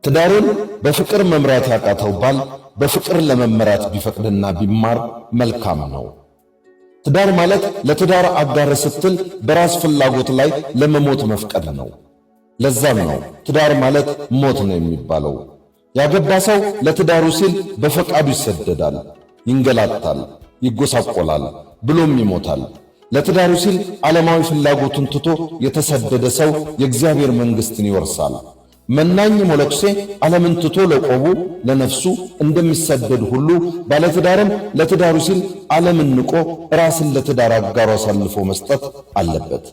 ትዳሩን በፍቅር መምራት ያቃተው ባል በፍቅር ለመመራት ቢፈቅድና ቢማር መልካም ነው። ትዳር ማለት ለትዳር አጋር ስትል በራስ ፍላጎት ላይ ለመሞት መፍቀድ ነው። ለዛም ነው ትዳር ማለት ሞት ነው የሚባለው። ያገባ ሰው ለትዳሩ ሲል በፈቃዱ ይሰደዳል፣ ይንገላታል፣ ይጎሳቆላል፣ ብሎም ይሞታል። ለትዳሩ ሲል ዓለማዊ ፍላጎቱን ትቶ የተሰደደ ሰው የእግዚአብሔር መንግሥትን ይወርሳል። መናኝ ሞለክሴ ዓለምን ትቶ ለቆቡ ለነፍሱ እንደሚሰደድ ሁሉ ባለትዳርም ለትዳሩ ሲል ዓለምን ንቆ ራስን ለትዳር አጋሩ አሳልፎ መስጠት አለበት።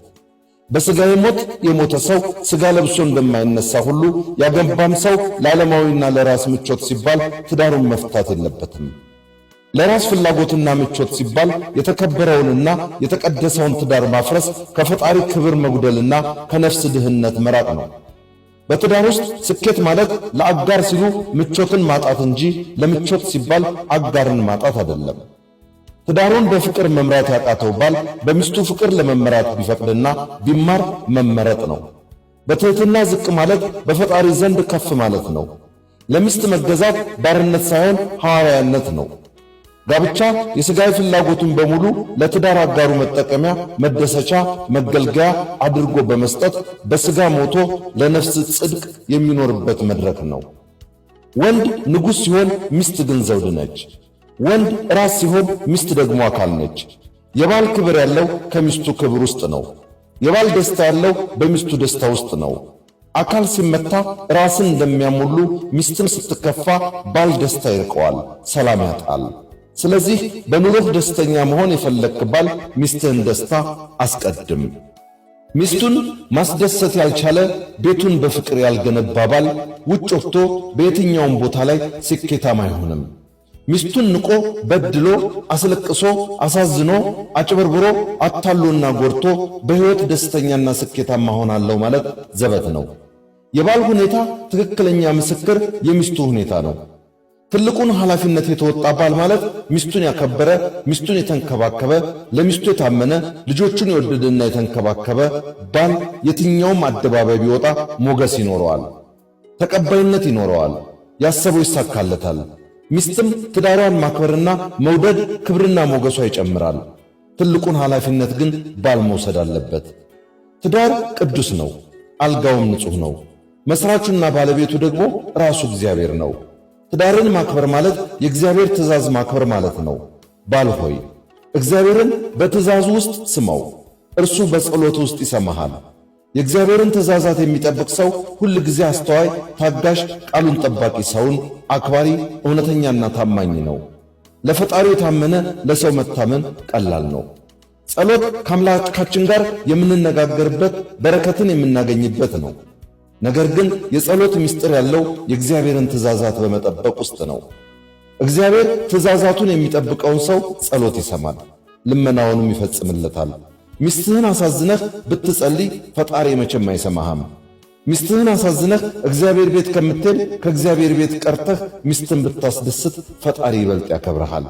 በሥጋዊ ሞት የሞተ ሰው ሥጋ ለብሶ እንደማይነሳ ሁሉ ያገባም ሰው ለዓለማዊና ለራስ ምቾት ሲባል ትዳሩን መፍታት የለበትም። ለራስ ፍላጎትና ምቾት ሲባል የተከበረውንና የተቀደሰውን ትዳር ማፍረስ ከፈጣሪ ክብር መጉደልና ከነፍስ ድህነት መራቅ ነው። በትዳር ውስጥ ስኬት ማለት ለአጋር ሲሉ ምቾትን ማጣት እንጂ ለምቾት ሲባል አጋርን ማጣት አይደለም። ትዳሩን በፍቅር መምራት ያቃተው ባል በሚስቱ ፍቅር ለመመራት ቢፈቅድና ቢማር መመረጥ ነው። በትሕትና ዝቅ ማለት በፈጣሪ ዘንድ ከፍ ማለት ነው። ለሚስት መገዛት ባርነት ሳይሆን ሐዋርያነት ነው። ጋብቻ የሥጋዊ ፍላጎቱን በሙሉ ለትዳር አጋሩ መጠቀሚያ፣ መደሰቻ፣ መገልገያ አድርጎ በመስጠት በሥጋ ሞቶ ለነፍስ ጽድቅ የሚኖርበት መድረክ ነው። ወንድ ንጉሥ ሲሆን ሚስት ግን ዘውድ ነች። ወንድ ራስ ሲሆን ሚስት ደግሞ አካል ነች። የባል ክብር ያለው ከሚስቱ ክብር ውስጥ ነው። የባል ደስታ ያለው በሚስቱ ደስታ ውስጥ ነው። አካል ሲመታ ራስን እንደሚያሞሉ ሚስትን ስትከፋ ባል ደስታ ይርቀዋል፣ ሰላም ያጣል። ስለዚህ በኑሮህ ደስተኛ መሆን የፈለክ ባል ሚስትህን ደስታ አስቀድም። ሚስቱን ማስደሰት ያልቻለ ቤቱን በፍቅር ያልገነባ ባል ውጭ ወጥቶ በየትኛውም ቦታ ላይ ስኬታማ አይሆንም። ሚስቱን ንቆ በድሎ አስለቅሶ አሳዝኖ አጭበርብሮ አታሎና ጎርቶ በሕይወት ደስተኛና ስኬታማ ሆናለሁ ማለት ዘበት ነው። የባል ሁኔታ ትክክለኛ ምስክር የሚስቱ ሁኔታ ነው። ትልቁን ኃላፊነት የተወጣ ባል ማለት ሚስቱን ያከበረ፣ ሚስቱን የተንከባከበ፣ ለሚስቱ የታመነ፣ ልጆቹን የወደደና የተንከባከበ ባል የትኛውም አደባባይ ቢወጣ ሞገስ ይኖረዋል፣ ተቀባይነት ይኖረዋል፣ ያሰበው ይሳካለታል። ሚስትም ትዳሯን ማክበርና መውደድ ክብርና ሞገሷ ይጨምራል። ትልቁን ኃላፊነት ግን ባል መውሰድ አለበት። ትዳር ቅዱስ ነው፣ አልጋውም ንጹሕ ነው። መሥራቹና ባለቤቱ ደግሞ ራሱ እግዚአብሔር ነው። ትዳርን ማክበር ማለት የእግዚአብሔር ትእዛዝ ማክበር ማለት ነው። ባል ሆይ እግዚአብሔርን በትእዛዙ ውስጥ ስማው፣ እርሱ በጸሎት ውስጥ ይሰማሃል። የእግዚአብሔርን ትእዛዛት የሚጠብቅ ሰው ሁል ጊዜ አስተዋይ፣ ታጋሽ፣ ቃሉን ጠባቂ፣ ሰውን አክባሪ፣ እውነተኛና ታማኝ ነው። ለፈጣሪው የታመነ ለሰው መታመን ቀላል ነው። ጸሎት ከአምላካችን ጋር የምንነጋገርበት በረከትን የምናገኝበት ነው። ነገር ግን የጸሎት ምስጢር ያለው የእግዚአብሔርን ትእዛዛት በመጠበቅ ውስጥ ነው። እግዚአብሔር ትእዛዛቱን የሚጠብቀውን ሰው ጸሎት ይሰማል፣ ልመናውንም ይፈጽምለታል። ሚስትህን አሳዝነህ ብትጸልይ ፈጣሪ መቼም አይሰማህም። ሚስትህን አሳዝነህ እግዚአብሔር ቤት ከምትሄድ ከእግዚአብሔር ቤት ቀርተህ ሚስትን ብታስደስት ፈጣሪ ይበልጥ ያከብረሃል።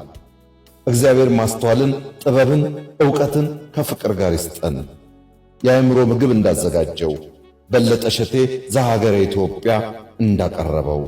እግዚአብሔር ማስተዋልን፣ ጥበብን፣ ዕውቀትን ከፍቅር ጋር ይስጠን። የአእምሮ ምግብ እንዳዘጋጀው በለጠ ሸቴ ዘሀገረ ኢትዮጵያ እንዳቀረበው